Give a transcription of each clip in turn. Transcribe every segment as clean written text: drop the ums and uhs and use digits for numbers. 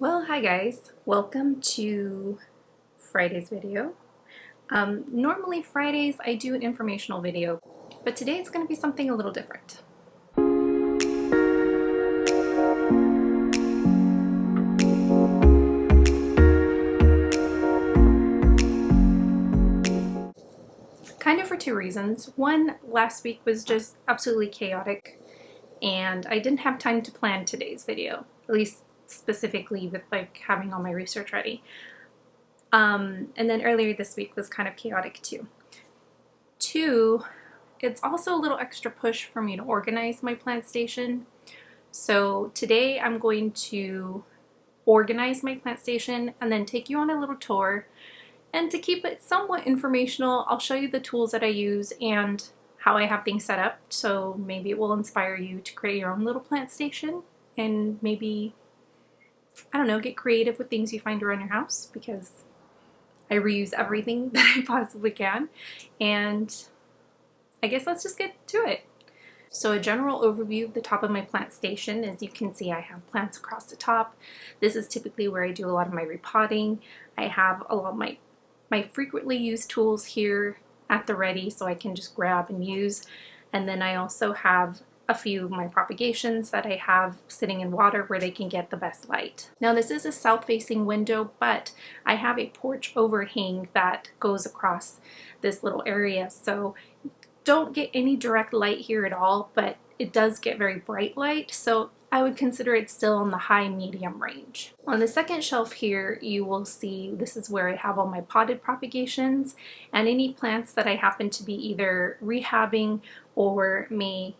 Well, hi guys. Welcome to Friday's video. Normally Fridays I do an informational video, but today it's going to be something a little different. Kind of for two reasons. One, last week was just absolutely chaotic and I didn't have time to plan today's video, at least specifically with like having all my research ready. And then earlier this week was kind of chaotic too. Two, it's also a little extra push for me to organize my plant station. So today I'm going to organize my plant station and then take you on a little tour. And to keep it somewhat informational, I'll show you the tools that I use and how I have things set up. So maybe it will inspire you to create your own little plant station and maybe, I don't know, get creative with things you find around your house, because I reuse everything that I possibly can. And I guess let's just get to it. So a general overview of the top of my plant station. As you can see, I have plants across the top. This is typically where I do a lot of my repotting. I have a lot of my frequently used tools here at the ready so I can just grab and use. And then I also have a few of my propagations that I have sitting in water where they can get the best light. Now this is a south-facing window, but I have a porch overhang that goes across this little area, so don't get any direct light here at all, but it does get very bright light, so I would consider it still in the high medium range. On the second shelf here, you will see this is where I have all my potted propagations and any plants that I happen to be either rehabbing or may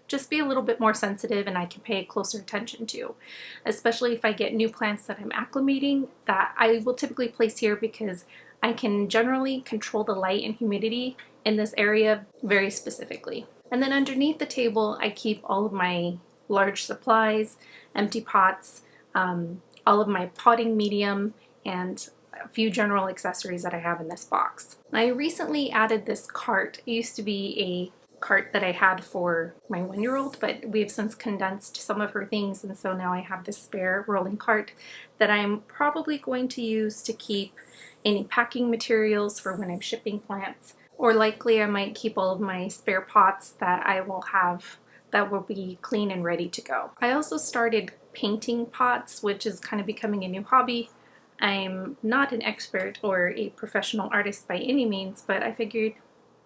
just be a little bit more sensitive and I can pay closer attention to. Especially if I get new plants that I'm acclimating, that I will typically place here because I can generally control the light and humidity in this area very specifically. And then underneath the table, I keep all of my large supplies, empty pots, all of my potting medium, and a few general accessories that I have in this box. I recently added this cart. It used to be a cart that I had for my 1-year-old, but we've since condensed some of her things, and so now I have this spare rolling cart that I'm probably going to use to keep any packing materials for when I'm shipping plants, or likely I might keep all of my spare pots that I will have that will be clean and ready to go. I also started painting pots, which is kind of becoming a new hobby. I'm not an expert or a professional artist by any means, but I figured,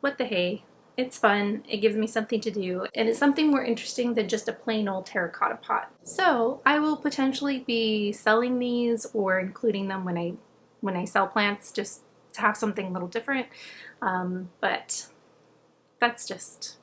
what the hey, it's fun, it gives me something to do, and it's something more interesting than just a plain old terracotta pot. So I will potentially be selling these or including them when I sell plants, just to have something a little different, but that's just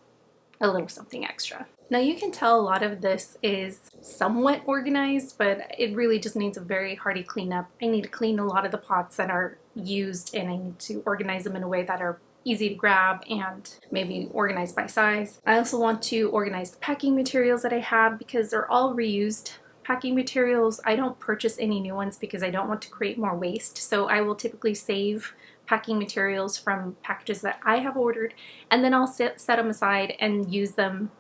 a little something extra. Now you can tell a lot of this is somewhat organized, but it really just needs a very hearty cleanup. I need to clean a lot of the pots that are used, and I need to organize them in a way that are easy to grab and maybe organized by size. I also want to organize the packing materials that I have because they're all reused packing materials. I don't purchase any new ones because I don't want to create more waste, so I will typically save packing materials from packages that I have ordered, and then I'll set them aside and use them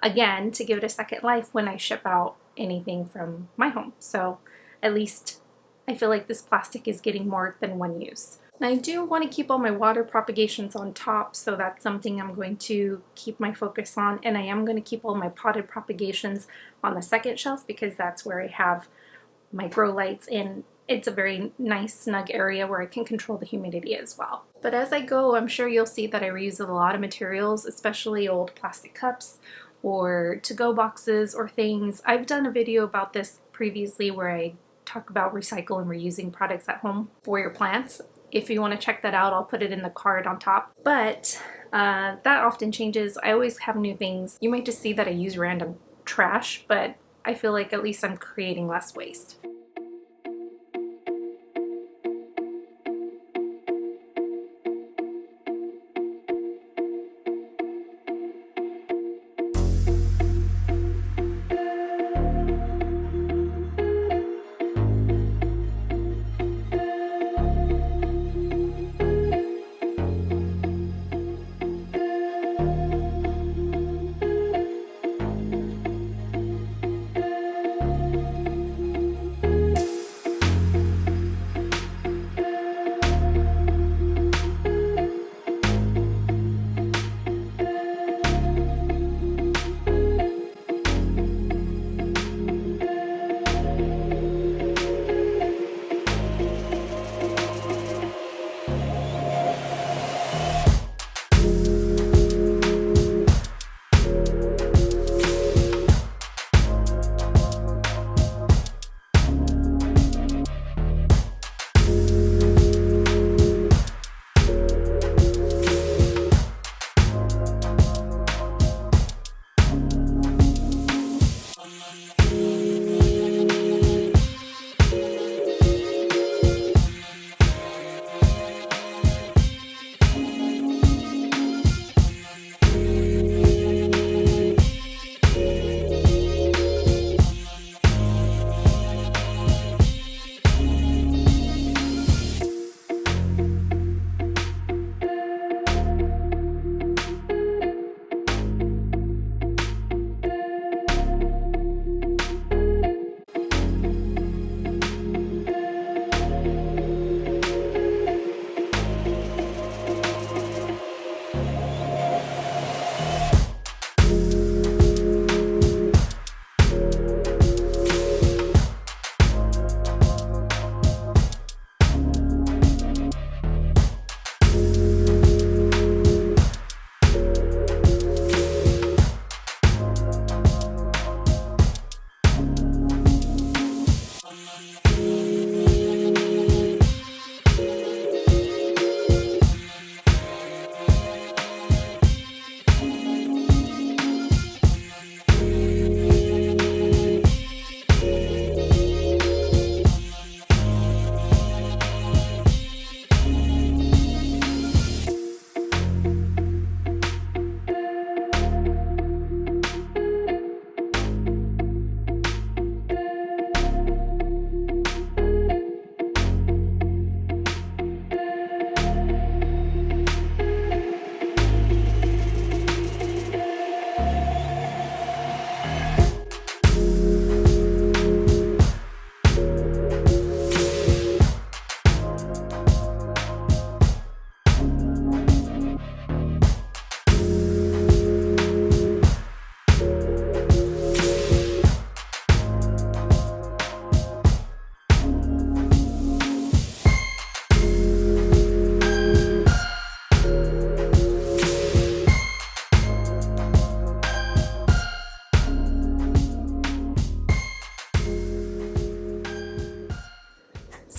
again to give it a second life when I ship out anything from my home. So at least I feel like this plastic is getting more than one use. And I do want to keep all my water propagations on top, so that's something I'm going to keep my focus on, and I am going to keep all my potted propagations on the second shelf because that's where I have my grow lights, and it's a very nice snug area where I can control the humidity as well. But as I go, I'm sure you'll see that I reuse a lot of materials, especially old plastic cups or to-go boxes or things. I've done a video about this previously where I talk about recycle and reusing products at home for your plants. If you want to check that out, I'll put it in the card on top. But that often changes. I always have new things. You might just see that I use random trash, but I feel like at least I'm creating less waste.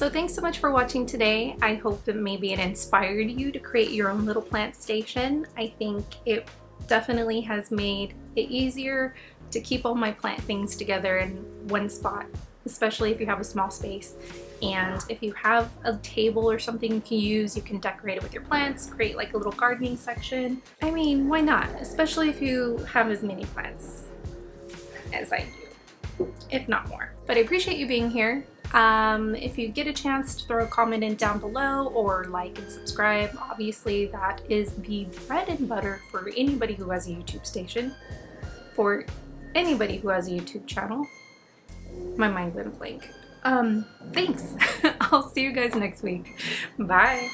So thanks so much for watching today. I hope that maybe it inspired you to create your own little plant station. I think it definitely has made it easier to keep all my plant things together in one spot, especially if you have a small space. And if you have a table or something you can use, you can decorate it with your plants, create like a little gardening section. I mean, why not? Especially if you have as many plants as I do, if not more. But I appreciate you being here. If you get a chance to throw a comment in down below or like and subscribe, obviously that is the bread and butter for anybody who has a YouTube station, for anybody who has a YouTube channel. My mind went blank. Thanks. I'll see you guys next week. Bye.